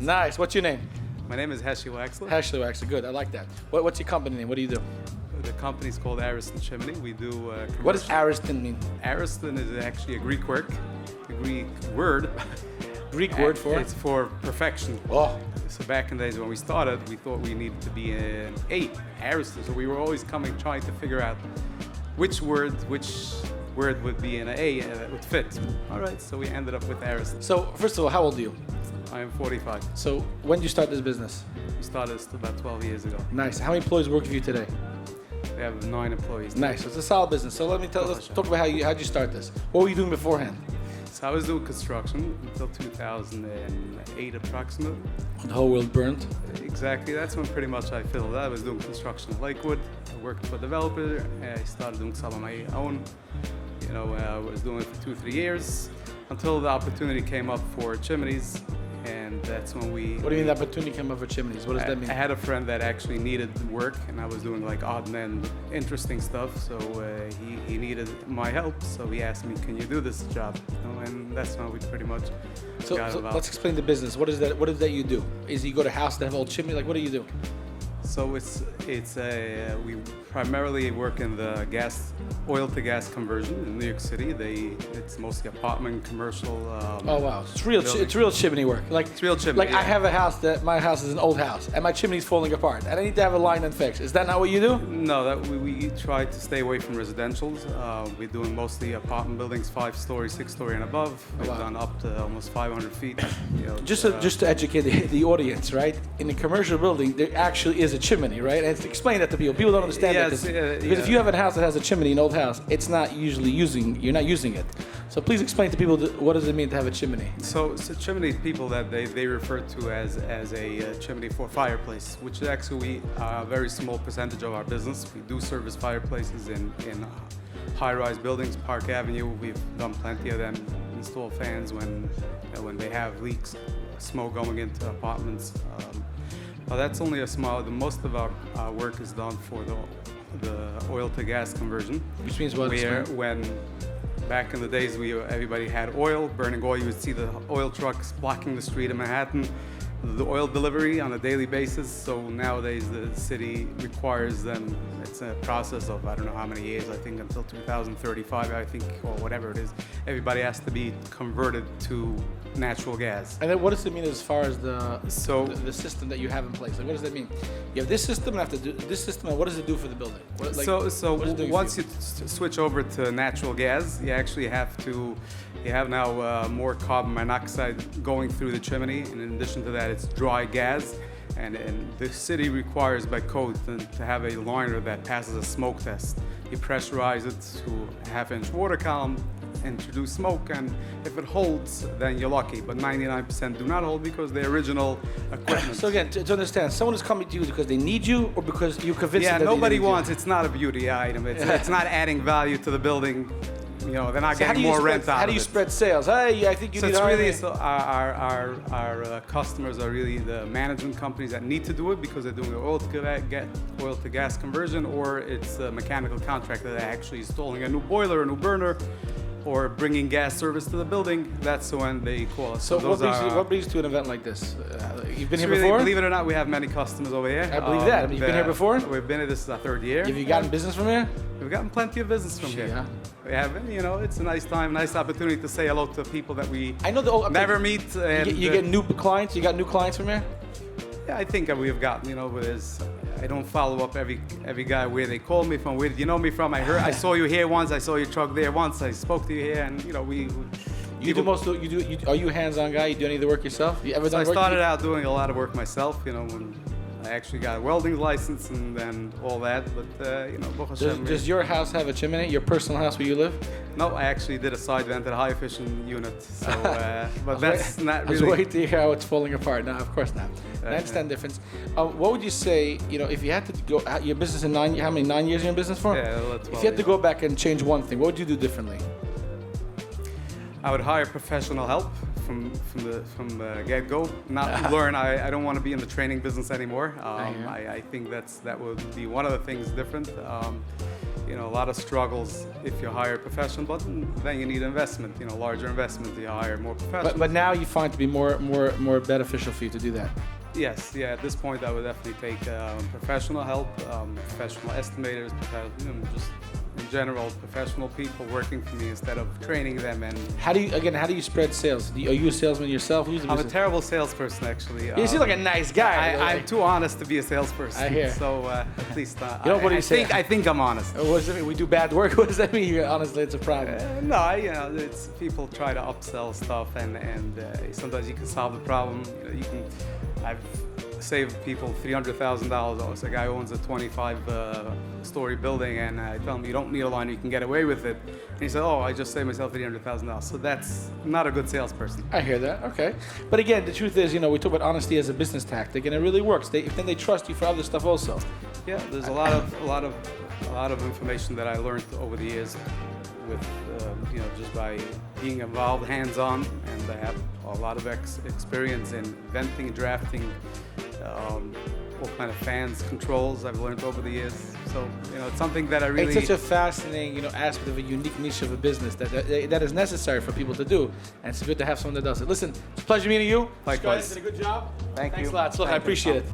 Nice. What's your name? My name is Wachsler. Wachsler. Good. I like that. What's your company name? What do you do? The company's called Ariston Chimney. We do commercial. What does Ariston mean? Ariston is actually a Greek word. Greek word for? It's for perfection. Oh. So back in the days when we started, we thought we needed to be an Ariston. So we were always trying to figure out which word would be an A that would fit. All right, so we ended up with Ariston. So first of all, how old are you? I am 45. So when did you start this business? We started this about 12 years ago. Nice. How many employees work for you today? We have 9 employees. Nice. It's a solid business. So let's talk about how'd you start this. What were you doing beforehand? So I was doing construction until 2008 approximately. The whole world burned. Exactly. That's when pretty much I filled that. I was doing construction in Lakewood. I worked for a developer. I started doing some on my own. I was doing it for 2-3 years until the opportunity came up for chimneys. And that's when we... What do you mean the opportunity came up for chimneys? What does that mean? I had a friend that actually needed work, and I was doing like odd and end interesting stuff. So he needed my help. So he asked me, "Can you do this job?" And that's when we pretty much got involved. Let's explain the business. What is that you do? Is you go to house that have old chimney? Like, what do you do? So we primarily work in the oil to gas conversion in New York City. It's mostly apartment, commercial. Oh wow, it's real chimney work. It's real chimney. Like, yeah. I have a house my house is an old house, and my chimney's falling apart, and I need to have a line and fix. Is that not what you do? No, we try to stay away from residentials. We're doing mostly apartment buildings, 5-story, 6-story, and above. We've done up to almost 500 feet. Just to educate the audience, right? In a commercial building, there actually is a chimney, right? And explain that to people. People don't understand that because if you have a house that has a chimney, an old house, it's not usually you're not using it. So please explain to people what does it mean to have a chimney? So chimney, people that they refer to as a chimney for fireplace, which is actually a very small percentage of our business. We do service fireplaces in high-rise buildings, Park Avenue. We've done plenty of them. Install fans when they have leaks, smoke going into apartments. That's only a small. Most of our work is done for the oil to gas conversion. Which means what? When back in the days everybody had oil, burning oil, you would see the oil trucks blocking the street in Manhattan, the oil delivery on a daily basis. So nowadays the city requires them. It's a process of I don't know how many years. I think until 2035. I think, or whatever it is. Everybody has to be converted to natural gas. And then what does it mean as far as the system that you have in place? Like, what does that mean? You have this system and have to do this system, and what does it do for the building? Once you switch over to natural gas, you actually have now more carbon monoxide going through the chimney, and in addition to that, it's dry gas. And the city requires by code to have a liner that passes a smoke test. You pressurize it to a half-inch water column, introduce smoke, and if it holds, then you're lucky. But 99% do not hold because the original equipment. So again, to understand, someone is coming to you because they need you or because you convince them that nobody wants. It's not a beauty item. It's not adding value to the building. They're not getting more rent out of it. How do you spread sales? Hey, I think you need our customers are really the management companies that need to do it because they're doing the oil to gas conversion, or it's a mechanical contractor that actually installing a new boiler, a new burner, or bringing gas service to the building. That's when they call us. So what brings you to an event like this? You've been here before? Believe it or not, we have many customers over here. I believe that. You've been here before? We've been here. This is our 3rd year. Have you gotten business from here? We've gotten plenty of business from here. Yeah. We have, it's a nice time, nice opportunity to say hello to people that we never meet. And you get new clients. You got new clients from here? Yeah, I think we've gotten. I don't follow up every guy where they call me from. Where did you know me from? I saw you here once. I saw your truck there once. I spoke to you here, and Are you a hands-on guy? You do any of the work yourself? You ever done work? I started out doing a lot of work myself. When I actually got a welding license and then all that. But does your house have a chimney? Your personal house where you live? No, I actually did a side vent at a high efficient unit. So, but that's not really. I was waiting to hear how it's falling apart. No, of course not. I understand the difference. What would you say? If you had to go your business in 9 years, how many 9 years you're in business for? Yeah, 12, if you had to go back and change one thing, what would you do differently? I would hire professional help from the get-go. Not to learn. I don't want to be in the training business anymore. I think that would be one of the things different. a lot of struggles if you hire a professional, but then you need investment, larger investment to hire more professionals. But now you find it to be more beneficial for you to do that. Yes, yeah. At this point, I would definitely take professional help, professional estimators, just in general, professional people working for me instead of training them. And how do you spread sales? Are you a salesman yourself? I'm a terrible salesperson, actually. You seem like a nice guy. I'm too honest to be a salesperson. I hear. So at least I think I'm honest. What does that mean? We do bad work. What does that mean? Honestly, it's a problem. No, it's people try to upsell stuff, and sometimes you can solve the problem. I've saved people $300,000. It's a guy who owns a 25-story building, and I tell him, you don't need a line, you can get away with it. And he said, oh, I just saved myself $300,000. So that's not a good salesperson. I hear that. Okay. But again, the truth is, we talk about honesty as a business tactic, and it really works. Then they trust you for other stuff also. Yeah, there's a lot of information that I learned over the years with just by being involved hands-on, and I have a lot of experience in inventing and drafting all kind of fans controls I've learned over the years. So it's something that I really... It's such a fascinating aspect of a unique niche of a business that is necessary for people to do, and it's good to have someone that does it. Listen, it's a pleasure meeting you. Likewise. You did a good job. Thanks a lot. So I appreciate it.